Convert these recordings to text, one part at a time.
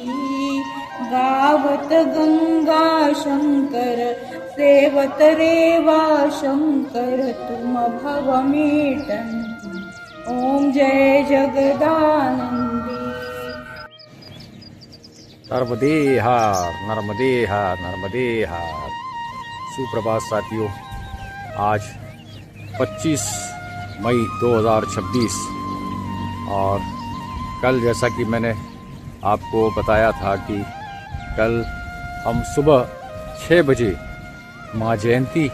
गावत गंगा शंकर सेवत रेवा शंकर तुम भव मेटंती। ओम जय जगदानंदी। नर्मदे हार नर्मदे हार नर्मदे हार। सुप्रभात साथियों, आज 25 मई 2026 और कल जैसा कि मैंने आपको बताया था कि कल हम सुबह 6 बजे माँ जयंती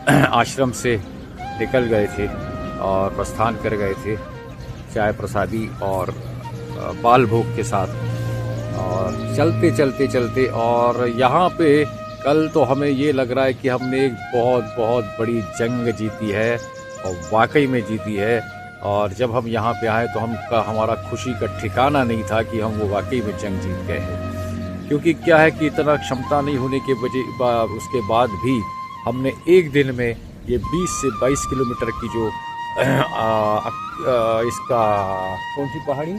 आश्रम से निकल गए थे और प्रस्थान कर गए थे चाय प्रसादी और बाल भोग के साथ। और चलते चलते चलते और यहाँ पे कल तो हमें ये लग रहा है कि हमने एक बहुत बहुत बड़ी जंग जीती है और वाकई में जीती है। और जब हम यहाँ पे आए तो हमारा खुशी का ठिकाना नहीं था कि हम वो वाकई में जंग जीत गए हैं। क्योंकि क्या है कि इतना क्षमता नहीं होने के वजह उसके बाद भी हमने एक दिन में ये 20 से 22 किलोमीटर की जो इसका कौन सी पहाड़ी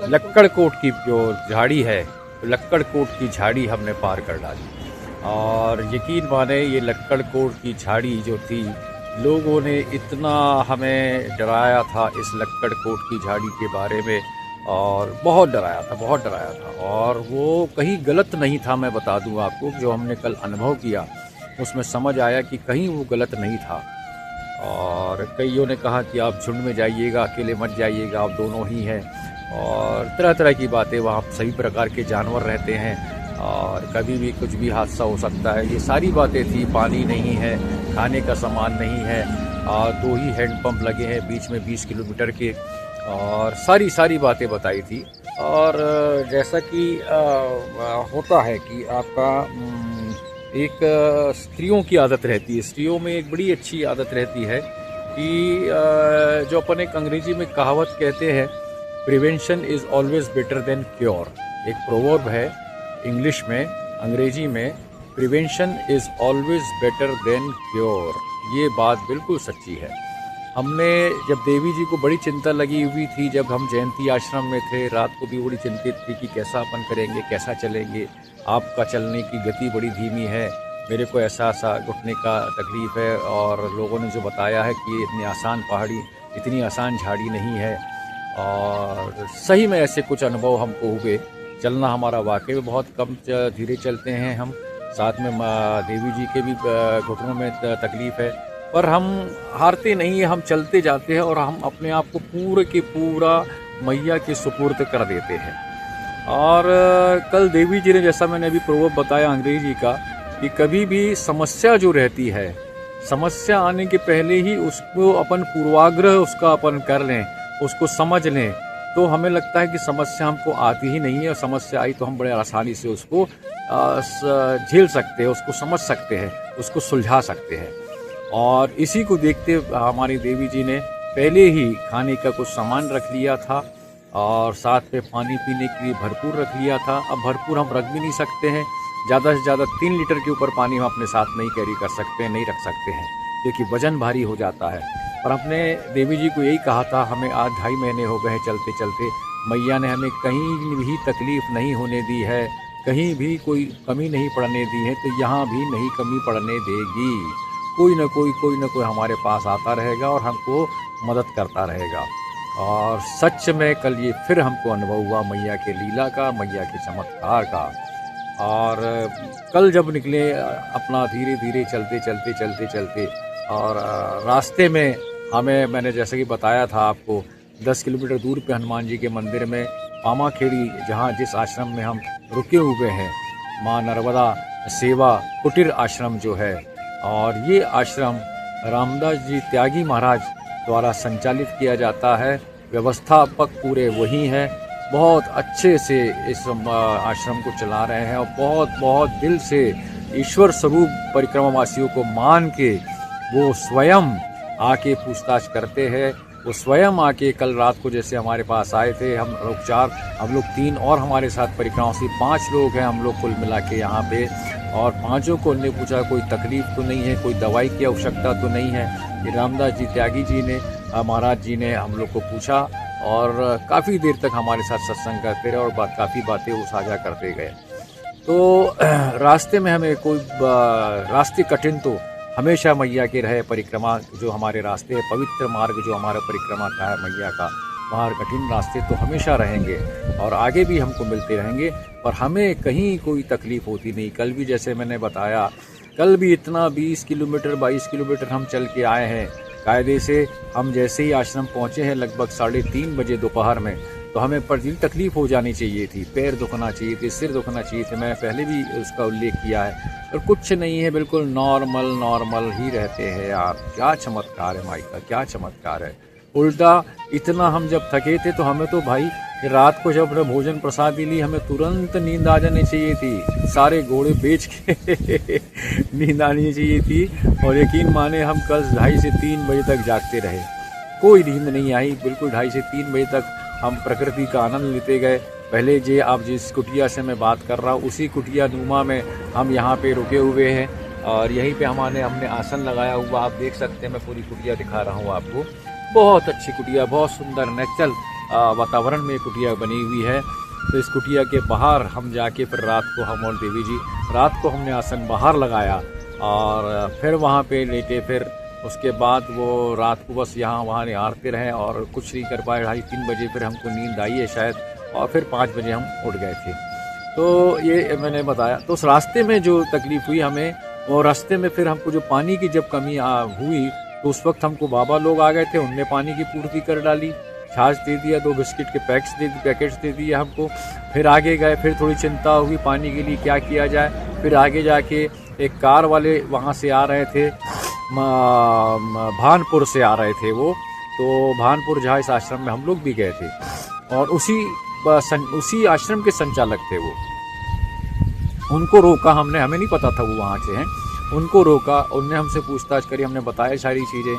लक्कड़कोट की जो झाड़ी है, लक्कड़कोट की झाड़ी हमने पार कर डाली। और यकीन माने ये लक्कड़कोट की झाड़ी जो थी, लोगों ने इतना हमें डराया था इस लक्कड़कोट की झाड़ी के बारे में, और बहुत डराया था। और वो कहीं गलत नहीं था, मैं बता दूं आपको, जो हमने कल अनुभव किया उसमें समझ आया कि कहीं वो गलत नहीं था। और कईयों ने कहा कि आप झुंड में जाइएगा, अकेले मत जाइएगा, आप दोनों ही हैं। और तरह तरह की बातें, वहाँ सभी प्रकार के जानवर रहते हैं और कभी भी कुछ भी हादसा हो सकता है, ये सारी बातें थी। पानी नहीं है, खाने का सामान नहीं है, और 2 ही हैंडपंप लगे हैं बीच में 20 किलोमीटर के, और सारी बातें बताई थी। और जैसा कि होता है कि आपका एक स्त्रियों की आदत रहती है, स्त्रियों में एक बड़ी अच्छी आदत रहती है कि जो अपन एक अंग्रेजी में कहावत कहते हैं, prevention is always better than cure. एक प्रोवर्ब है इंग्लिश में, अंग्रेजी में, prevention is always better than cure. ये बात बिल्कुल सच्ची है। हमने जब देवी जी को बड़ी चिंता लगी हुई थी, जब हम जयंती आश्रम में थे, रात को भी बड़ी चिंतित थी कि कैसा अपन करेंगे, कैसा चलेंगे, आपका चलने की गति बड़ी धीमी है, मेरे को ऐसा घुटने का तकलीफ़ है, और लोगों ने जो बताया है कि ये इतनी आसान पहाड़ी, इतनी आसान झाड़ी नहीं है। और सही में ऐसे कुछ अनुभव हमको हुए। चलना हमारा वाकई में बहुत कम, धीरे चलते हैं हम, साथ में देवी जी के भी घुटनों में तकलीफ़ है, पर हम हारते नहीं हैं, हम चलते जाते हैं और हम अपने आप को पूरे के पूरा मैया के सुपुर्द कर देते हैं। और कल देवी जी ने, जैसा मैंने अभी प्रोवर्ब बताया अंग्रेजी का, कि कभी भी समस्या जो रहती है, समस्या आने के पहले ही उसको अपन पूर्वाग्रह उसका अपन कर लें, उसको समझ लें, तो हमें लगता है कि समस्या हमको आती ही नहीं है, और समस्या आई तो हम बड़े आसानी से उसको झेल सकते हैं, उसको समझ सकते हैं, उसको सुलझा सकते हैं। और इसी को देखते हमारी देवी जी ने पहले ही खाने का कुछ सामान रख लिया था, और साथ में पानी पीने के लिए भरपूर रख लिया था। अब भरपूर हम रख भी नहीं सकते हैं, ज़्यादा से ज़्यादा 3 लीटर के ऊपर पानी हम अपने साथ नहीं कैरी कर सकते हैं, नहीं रख सकते हैं, क्योंकि वजन भारी हो जाता है। पर हमने देवी जी को यही कहा था, हमें आज 2.5 महीने हो गए हैं चलते चलते, मैया ने हमें कहीं भी तकलीफ़ नहीं होने दी है, कहीं भी कोई कमी नहीं पड़ने दी है, तो यहाँ भी नहीं कमी पड़ने देगी। कोई न कोई हमारे पास आता रहेगा और हमको मदद करता रहेगा। और सच में कल ये फिर हमको अनुभव हुआ मैया के लीला का, मैया के चमत्कार का। और कल जब निकले अपना धीरे धीरे चलते और रास्ते में हमें, मैंने जैसे कि बताया था आपको, 10 किलोमीटर दूर पे हनुमान जी के मंदिर में पामाखेड़ी, जहाँ जिस आश्रम में हम रुके हुए हैं, माँ नर्मदा सेवा कुटीर आश्रम जो है, और ये आश्रम रामदास जी त्यागी महाराज द्वारा संचालित किया जाता है। व्यवस्थापक पूरे वही हैं, बहुत अच्छे से इस आश्रम को चला रहे हैं, और बहुत दिल से ईश्वर स्वरूप परिक्रमावासियों को मान के वो स्वयं आके पूछताछ करते हैं। वो स्वयं आके कल रात को जैसे हमारे पास आए थे, हम लोग 3 और हमारे साथ परिक्रमावासी 5 लोग हैं हम लोग कुल मिला के यहाँ पे। और 5 को उन्होंने पूछा कोई तकलीफ तो नहीं है, कोई दवाई की आवश्यकता तो नहीं है। रामदास जी त्यागी जी ने, महाराज जी ने हम लोग को पूछा, और काफ़ी देर तक हमारे साथ सत्संग करते रहे और काफ़ी बातें वो साझा करते गए। तो रास्ते में हमें कोई रास्ते कठिन तो हमेशा मैया के रहे, परिक्रमा जो हमारे रास्ते हैं, पवित्र मार्ग जो हमारा परिक्रमा का है मैया का, वहाँ कठिन रास्ते तो हमेशा रहेंगे और आगे भी हमको मिलते रहेंगे, पर हमें कहीं कोई तकलीफ़ होती नहीं। कल भी जैसे मैंने बताया, कल भी इतना 20 किलोमीटर 22 किलोमीटर हम चल के आए हैं कायदे से। हम जैसे ही आश्रम पहुँचे हैं लगभग 3:30 बजे दोपहर में, तो हमें बड़ी तकलीफ़ हो जानी चाहिए थी, पैर दुखना चाहिए थे, सिर दुखना चाहिए थे। मैं पहले भी उसका उल्लेख किया है, पर कुछ नहीं है, बिल्कुल नॉर्मल ही रहते हैं आप। क्या चमत्कार है माई का, क्या चमत्कार है। उल्टा इतना हम जब थके थे तो हमें तो भाई रात को जब भोजन प्रसादी ली, हमें तुरंत नींद आ जानी चाहिए थी, सारे घोड़े बेच के नींद आनी चाहिए थी। और यकीन माने हम कल 2:30 से 3 बजे तक जागते रहे, कोई नींद नहीं आई। बिल्कुल 2:30 से 3 बजे तक हम प्रकृति का आनंद लेते गए। पहले जे आप जिस कुटिया से मैं बात कर रहा हूँ, उसी कुटिया नुमा में हम यहाँ पे रुके हुए हैं और यहीं पे हमने आसन लगाया हुआ, आप देख सकते हैं। मैं पूरी कुटिया दिखा रहा हूँ आपको, बहुत अच्छी कुटिया, बहुत सुंदर नेचुरल वातावरण में कुटिया बनी हुई है। तो इस कुटिया के बाहर हम जाके फिर रात को, हम और देवी जी रात को हमने आसन बाहर लगाया और फिर वहाँ पे लेटे। फिर उसके बाद वो रात को बस यहाँ वहाँ निहारते रहे और कुछ नहीं कर पाए। 2:30-3 बजे फिर हमको नींद आई है शायद, और फिर 5 बजे हम उठ गए थे। तो ये मैंने बताया। तो उस रास्ते में जो तकलीफ़ हुई हमें, और रास्ते में फिर हमको जो पानी की जब कमी हुई, तो उस वक्त हमको बाबा लोग आ गए थे, उनने पानी की पूर्ति कर डाली, छाछ दे दिया, 2 बिस्किट के पैकेट्स दे दिए हमको। फिर आगे गए, फिर थोड़ी चिंता हुई पानी के लिए क्या किया जाए। फिर आगे जाके एक कार वाले वहाँ से आ रहे थे, भानपुर से आ रहे थे वो, तो भानपुर जहाँ इस आश्रम में हम लोग भी गए थे, और उसी आश्रम के संचालक थे वो। उनको रोका हमने, हमें नहीं पता था वो वहाँ से हैं। उनको रोका, उनने हमसे पूछताछ करी, हमने बताया सारी चीज़ें।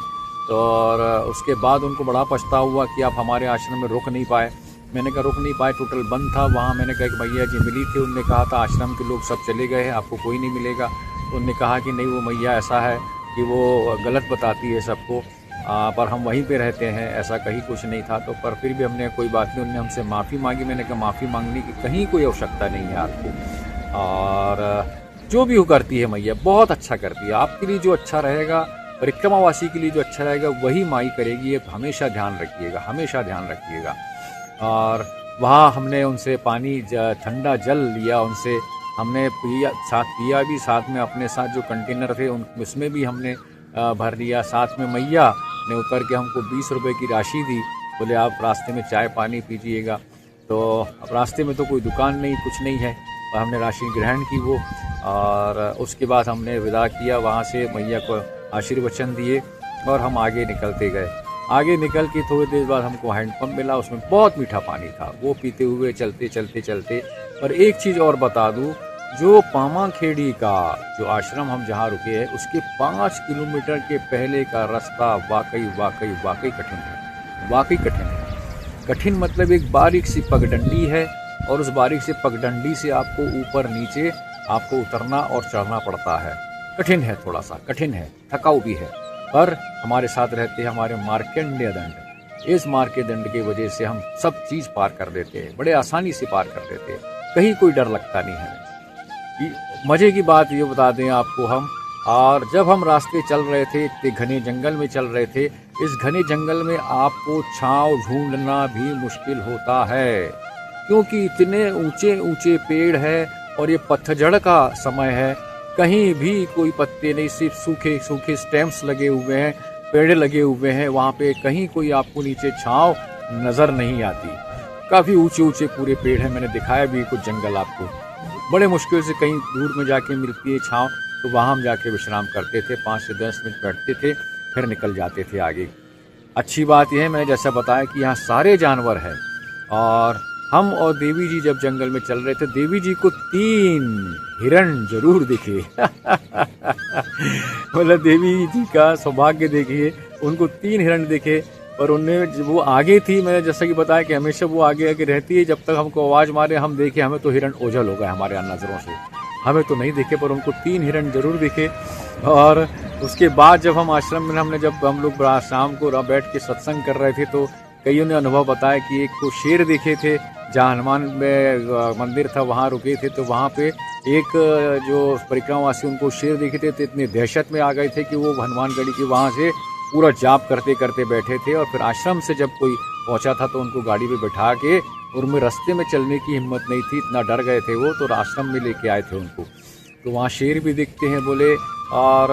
तो और उसके बाद उनको बड़ा पछतावा हुआ कि आप हमारे आश्रम में रुक नहीं पाए। मैंने कहा रुक नहीं पाए, टोटल बंद था वहाँ। मैंने कहा कि भैया जी मिली थी, उनने कहा था आश्रम के लोग सब चले गए हैं, आपको कोई नहीं मिलेगा। उनने कहा कि नहीं, वो मैया ऐसा है कि वो गलत बताती है सबको, पर हम वहीं पे रहते हैं, ऐसा कहीं कुछ नहीं था। तो पर फिर भी हमने कोई बात नहीं, उनने हमसे माफ़ी मांगी। मैंने कहा माफ़ी मांगने की कहीं कोई आवश्यकता नहीं है आपको, और जो भी वो करती है मैया बहुत अच्छा करती है। आपके लिए जो अच्छा रहेगा, परिक्रमावासी के लिए जो अच्छा रहेगा, वही माई करेगी, ये हमेशा ध्यान रखिएगा, हमेशा ध्यान रखिएगा। और वहाँ हमने उनसे पानी, ठंडा जल लिया उनसे, हमने पिया भी, साथ में अपने साथ जो कंटेनर थे उसमें भी हमने भर लिया। साथ में मैया ने उतर के हमको 20 रुपए की राशि दी, बोले आप रास्ते में चाय पानी पीजिएगा। तो अब रास्ते में तो कोई दुकान नहीं, कुछ नहीं है, और हमने राशि ग्रहण की वो, और उसके बाद हमने विदा किया वहाँ से, मैया को आशीर्वचन दिए और हम आगे निकलते गए। आगे निकल के थोड़ी देर बाद हमको हैंडपम्प मिला, उसमें बहुत मीठा पानी था, वो पीते हुए चलते। और एक चीज़ और बता दूँ, जो पामाखेड़ी का जो आश्रम हम जहाँ रुके हैं, उसके 5 किलोमीटर के पहले का रास्ता वाकई कठिन है, वाकई कठिन है। कठिन मतलब एक बारीक सी पगडंडी है, और उस बारीक सी पगडंडी से आपको ऊपर नीचे आपको उतरना और चढ़ना पड़ता है। कठिन है, थोड़ा सा कठिन है, थकाऊ भी है, पर हमारे साथ रहते हैं हमारे मार्कंडेय दंड। इस मार्कंडेय दंड की वजह से हम सब चीज़ पार कर देते हैं, बड़े आसानी से पार कर देते हैं, कहीं कोई डर लगता नहीं है। मज़े की बात ये बता दें आपको हम, और जब हम रास्ते चल रहे थे, इतने घने जंगल में चल रहे थे, इस घने जंगल में आपको छांव ढूंढना भी मुश्किल होता है, क्योंकि इतने ऊंचे ऊंचे पेड़ है और ये पतझड़ का समय है। कहीं भी कोई पत्ते नहीं, सिर्फ सूखे सूखे स्टेम्स लगे हुए हैं, पेड़ लगे हुए हैं, वहाँ पे कहीं कोई आपको नीचे छांव नज़र नहीं आती। काफ़ी ऊंचे ऊंचे पूरे पेड़ हैं, मैंने दिखाया भी कुछ जंगल आपको। बड़े मुश्किल से कहीं दूर में जाके मिलती है छांव, तो वहाँ हम जाके विश्राम करते थे, 5 से 10 मिनट बैठते थे, फिर निकल जाते थे आगे। अच्छी बात यह है, मैंने जैसा बताया कि यहाँ सारे जानवर हैं, और हम और देवी जी जब जंगल में चल रहे थे, देवी जी को 3 हिरण जरूर दिखे। मतलब देवी जी का सौभाग्य देखिए, उनको 3 हिरण दिखे, पर उनने वो आगे थी, मैंने जैसा कि बताया कि हमेशा वो आगे आगे रहती है, जब तक हमको आवाज़ मारे हम देखे, हमें तो हिरण ओझल हो गए हमारे नज़रों से, हमें तो नहीं दिखे, पर उनको 3 हिरण जरूर दिखे। और उसके बाद जब हम आश्रम में जब हम लोग शाम को बैठ के सत्संग कर रहे थे, तो कईयों ने अनुभव बताया कि एक को शेर देखे थे, जहाँ हनुमान में मंदिर था वहाँ रुके थे, तो वहाँ पे एक जो परिक्रमावासी उनको शेर देखे थे तो इतने दहशत में आ गए थे कि वो हनुमानगढ़ी के वहाँ से पूरा जाप करते करते बैठे थे। और फिर आश्रम से जब कोई पहुँचा था तो उनको गाड़ी में बैठा के, और उनमें रास्ते में चलने की हिम्मत नहीं थी, इतना डर गए थे वो, तो आश्रम में लेके आए थे उनको। तो वहाँ शेर भी दिखते हैं बोले, और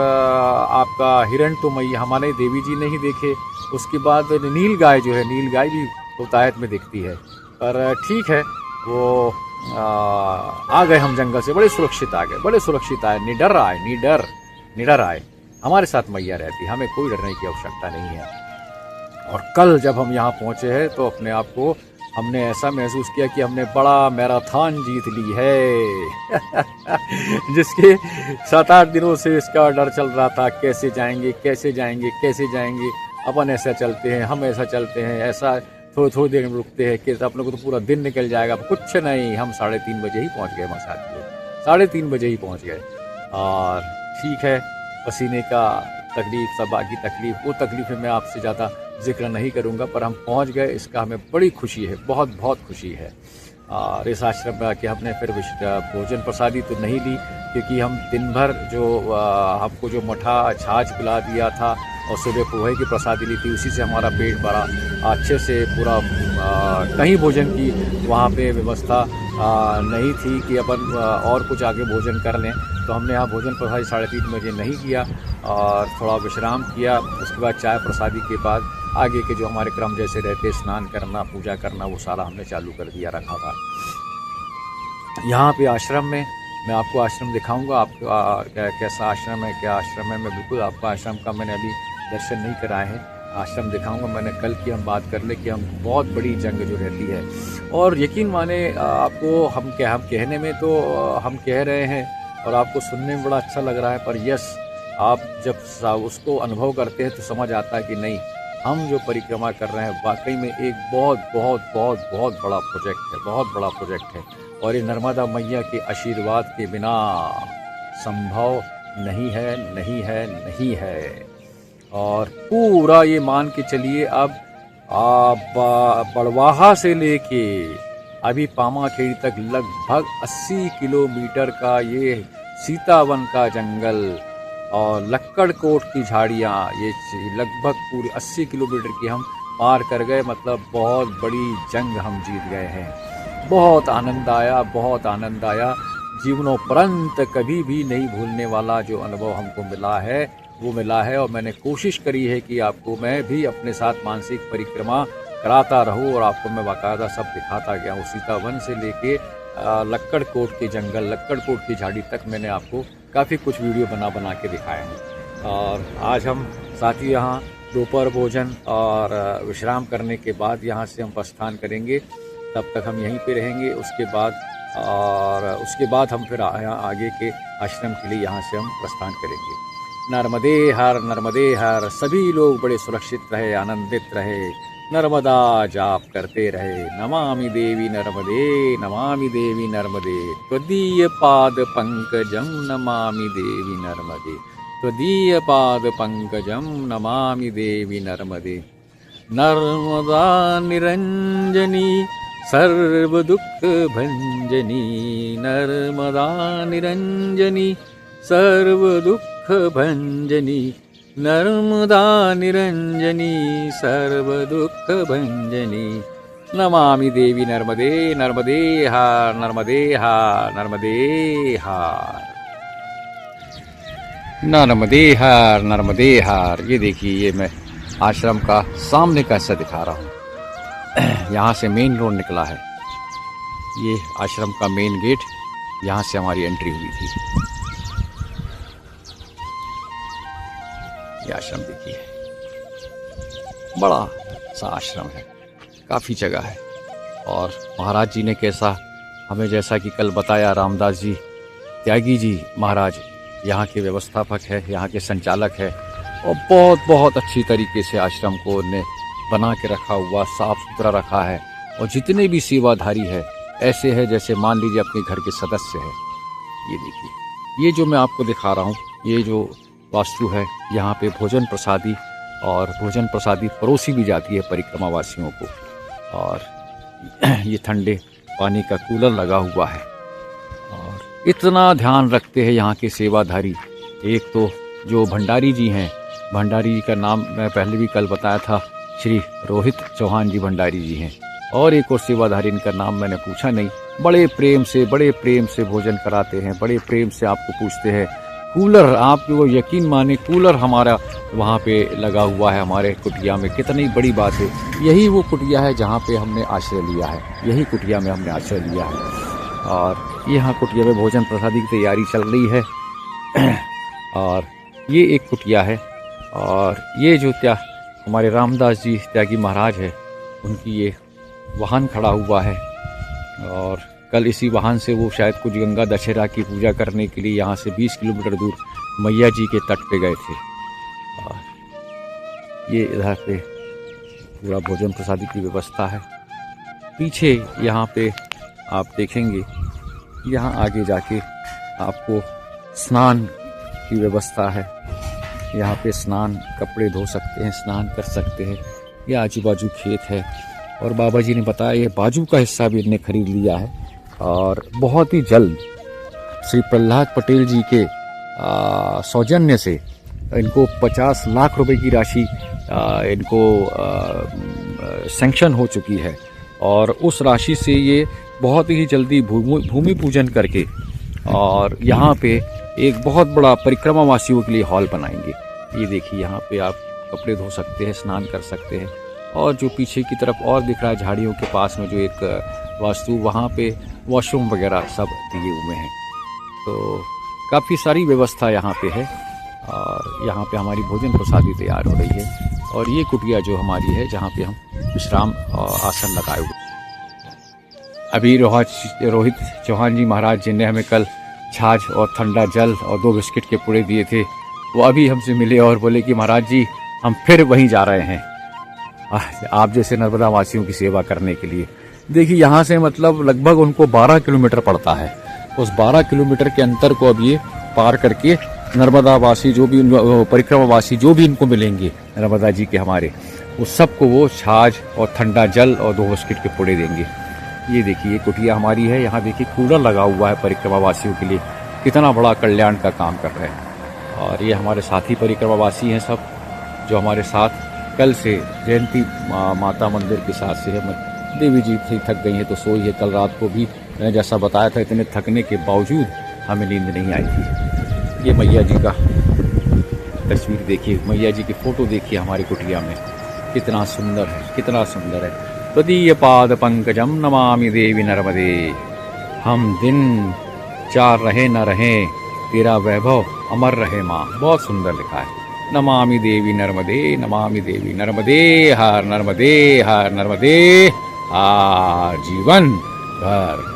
आपका हिरण तो मैया हमारे देवी जी ने ही देखे। उसके बाद नील गाय जो है, नील गाय भी बहुतायत में दिखती है। पर ठीक है, वो आ गए हम जंगल से, बड़े सुरक्षित आ गए, बड़े सुरक्षित आए, निडर आए, निडर आए। हमारे साथ मैया रहती, हमें कोई डरने की आवश्यकता नहीं है। और कल जब हम यहाँ पहुँचे हैं तो अपने आप को हमने ऐसा महसूस किया कि हमने बड़ा मैराथन जीत ली है जिसके 7-8 दिनों से इसका डर चल रहा था, कैसे जाएंगे कैसे जाएंगे कैसे जाएंगे, अपन ऐसा चलते हैं, हम ऐसा चलते हैं, ऐसा थोड़ी देर में रुकते हैं कि अपने को तो पूरा दिन निकल जाएगा। कुछ नहीं, हम 3:30 बजे ही पहुँच गए मसाद, 3:30 बजे ही पहुँच गए। और ठीक है, पसीने का तकलीफ, सब बाकी तकलीफ, वो तकलीफें मैं आपसे ज़्यादा जिक्र नहीं करूँगा, पर हम पहुँच गए, इसका हमें बड़ी खुशी है, बहुत बहुत खुशी है। और इस आश्रम में आके हमने फिर भोजन प्रसादी तो नहीं ली, क्योंकि हम दिन भर जो हमको जो मठा छाछ पिला दिया था और सुबह पोहे की प्रसादी ली थी, उसी से हमारा पेट भरा अच्छे से पूरा। कहीं भोजन की वहाँ पे व्यवस्था नहीं थी कि अपन और कुछ आगे भोजन कर लें, तो हमने यहाँ भोजन प्रसादी 3:30 बजे नहीं किया और थोड़ा विश्राम किया। उसके बाद चाय प्रसादी के बाद आगे के जो हमारे क्रम जैसे रहते, स्नान करना, पूजा करना, वो सारा हमने चालू कर दिया, रखा था। यहाँ पे आश्रम में मैं आपको आश्रम दिखाऊंगा, आपका कैसा आश्रम है, क्या आश्रम है। मैं बिल्कुल आपका आश्रम का मैंने अभी दर्शन नहीं कराए हैं, आश्रम दिखाऊंगा। मैंने कल की हम बात कर ले कि हम बहुत बड़ी जंग जो रहती है, और यकीन माने आपको हम कहने में तो हम कह रहे हैं और आपको सुनने में बड़ा अच्छा लग रहा है, पर यस, आप जब उसको अनुभव करते हैं तो समझ आता है कि नहीं, हम जो परिक्रमा कर रहे हैं वाकई में एक बहुत बहुत बहुत बहुत बड़ा प्रोजेक्ट है, बहुत बड़ा प्रोजेक्ट है। और ये नर्मदा मैया के आशीर्वाद के बिना संभव नहीं है, नहीं है, नहीं है। और पूरा ये मान के चलिए, अब बड़वाहा से लेके अभी पामाखेड़ी तक लगभग 80 किलोमीटर का ये सीतावन का जंगल और लक्कड़कोट की झाड़ियाँ, ये लगभग पूरी 80 किलोमीटर की हम पार कर गए। मतलब बहुत बड़ी जंग हम जीत गए हैं। बहुत आनंद आया, बहुत आनंद आया। जीवनोपरंत कभी भी नहीं भूलने वाला जो अनुभव हमको मिला है वो मिला है। और मैंने कोशिश करी है कि आपको मैं भी अपने साथ मानसिक परिक्रमा कराता रहूं, और आपको मैं बाकायदा सब दिखाता गया हूँ। सीतावन से लेके लक्कड़कोट के जंगल, लक्कड़कोट की झाड़ी तक मैंने आपको काफ़ी कुछ वीडियो बना के दिखाए हैं। और आज हम साथ ही यहाँ दोपहर भोजन और विश्राम करने के बाद यहाँ से हम प्रस्थान करेंगे। तब तक हम यहीं पे रहेंगे। उसके बाद हम फिर आगे के आश्रम के लिए यहाँ से हम प्रस्थान करेंगे। नर्मदे हर सभी लोग बड़े सुरक्षित रहे, आनंदित रहे, नर्मदा जाप करते रहे। नमामि देवी नर्मदे, नमामि देवी नर्मदे, त्वदीय पाद पंकजम नमामि देवी नर्मदे, त्वदीय पाद पंकजम नमामि देवी नर्मदे। नर्मदा निरंजनी सर्व दुख भंजनी, नर्मदा निरंजनी सर्व दुख भंजनी, नर्मदा निरंजनी सर्व दुख भंजनी। नमामि देवी नर्मदे, नर्मदे हार, नर्मदे हार, नर्मदे हार, नर्मदे हार, नर्मदे हार। ये देखिए, ये मैं आश्रम का सामने का हिस्सा दिखा रहा हूँ। यहाँ से मेन रोड निकला है, ये आश्रम का मेन गेट, यहाँ से हमारी एंट्री हुई थी। ये आश्रम देखिए, बड़ा सा आश्रम है, काफ़ी जगह है। और महाराज जी ने कैसा हमें, जैसा कि कल बताया, रामदास जी त्यागी जी महाराज यहाँ के व्यवस्थापक है, यहाँ के संचालक है, और बहुत बहुत अच्छी तरीके से आश्रम को उन्हें बना के रखा हुआ, साफ सुथरा रखा है। और जितने भी सेवाधारी है ऐसे है जैसे मान लीजिए अपने घर के सदस्य है। ये देखिए, ये जो मैं आपको दिखा रहा हूँ, ये जो वास्तु है, यहाँ पे भोजन प्रसादी और भोजन प्रसादी परोसी भी जाती है परिक्रमा वासियों को। और ये ठंडे पानी का कूलर लगा हुआ है और इतना ध्यान रखते हैं यहाँ के सेवाधारी। एक तो जो भंडारी जी हैं, भंडारी जी का नाम मैं पहले भी कल बताया था, श्री रोहित चौहान जी भंडारी जी हैं। और एक और सेवाधारी, इनका नाम मैंने पूछा नहीं, बड़े प्रेम से भोजन कराते हैं, बड़े प्रेम से आपको पूछते हैं। कूलर, आपको यकीन माने कूलर हमारा वहाँ पे लगा हुआ है हमारे कुटिया में, कितनी बड़ी बात है। यही वो कुटिया है जहाँ पे हमने आश्रय लिया है, यही कुटिया में हमने आश्रय लिया है। और यहाँ कुटिया में भोजन प्रसादी की तैयारी चल रही है। और ये एक कुटिया है और ये जो हमारे रामदास जी त्यागी महाराज है, उनकी ये वाहन खड़ा हुआ है। और कल इसी वाहन से वो शायद कुछ गंगा दशहरा की पूजा करने के लिए यहाँ से 20 किलोमीटर दूर मैया जी के तट पे गए थे। और ये इधर पे पूरा भोजन प्रसादी की व्यवस्था है। पीछे यहाँ पे आप देखेंगे, यहाँ आगे जाके आपको स्नान की व्यवस्था है। यहाँ पे स्नान, कपड़े धो सकते हैं, स्नान कर सकते हैं। ये आजू बाजू खेत है और बाबा जी ने बताया ये बाजू का हिस्सा भी इन्हें खरीद लिया है। और बहुत ही जल्द श्री प्रहलाद पटेल जी के सौजन्य से इनको 50 लाख रुपए की राशि इनको सैंक्शन हो चुकी है। और उस राशि से ये बहुत ही जल्दी भूमि पूजन करके और यहाँ पे एक बहुत बड़ा परिक्रमा वासियों के लिए हॉल बनाएंगे। ये देखिए, यहाँ पे आप कपड़े धो सकते हैं, स्नान कर सकते हैं। और जो पीछे की तरफ और दिख रहा है झाड़ियों के पास में जो एक वास्तु, वहाँ पे वॉशरूम वगैरह सब दिए हुए हैं। तो काफ़ी सारी व्यवस्था यहाँ पे है और यहाँ पे हमारी भोजन प्रसादी तैयार हो रही है। और ये कुटिया जो हमारी है जहाँ पे हम विश्राम आसन लगाए हुए। अभी रोहित चौहान जी महाराज जी ने हमें कल छाछ और ठंडा जल और 2 बिस्किट के पुड़े दिए थे। वो अभी हमसे मिले और बोले कि महाराज जी हम फिर वहीं जा रहे हैं आप जैसे नर्मदा वासियों की सेवा करने के लिए। देखिए, यहाँ से मतलब लगभग उनको 12 किलोमीटर पड़ता है। उस 12 किलोमीटर के अंतर को अब ये पार करके नर्मदा वासी जो भी परिक्रमा वासी जो भी इनको मिलेंगे नर्मदा जी के हमारे, उस सबको वो छाछ और ठंडा जल और 2 बिस्किट के पुड़े देंगे। ये देखिए, ये कुटिया हमारी है। यहाँ देखिए कूलर लगा हुआ है परिक्रमा वासियों के लिए, कितना बड़ा कल्याण का काम कर रहे हैं। और ये हमारे साथी परिक्रमा वासी हैं सब, जो हमारे साथ कल से जयंती माता मंदिर के साथ से है। देवी जी थक गई हैं तो सोई है। कल रात को भी मैंने जैसा बताया था, इतने थकने के बावजूद हमें नींद नहीं आई थी। ये मैया जी का तस्वीर देखिए, मैया जी की फोटो देखिए हमारी कुटिया में, कितना सुंदर है, कितना सुंदर है। त्वदीय पाद पंकजम नमामि देवी नर्मदे। हम दिन 4 रहे न रहे, तेरा वैभव अमर रहे माँ। बहुत सुंदर लिखा है। नमामि देवी नर्मदे, नमामि देवी नर्मदे, हर नर्मदे, हर नर्मदे, हर जीवन भर।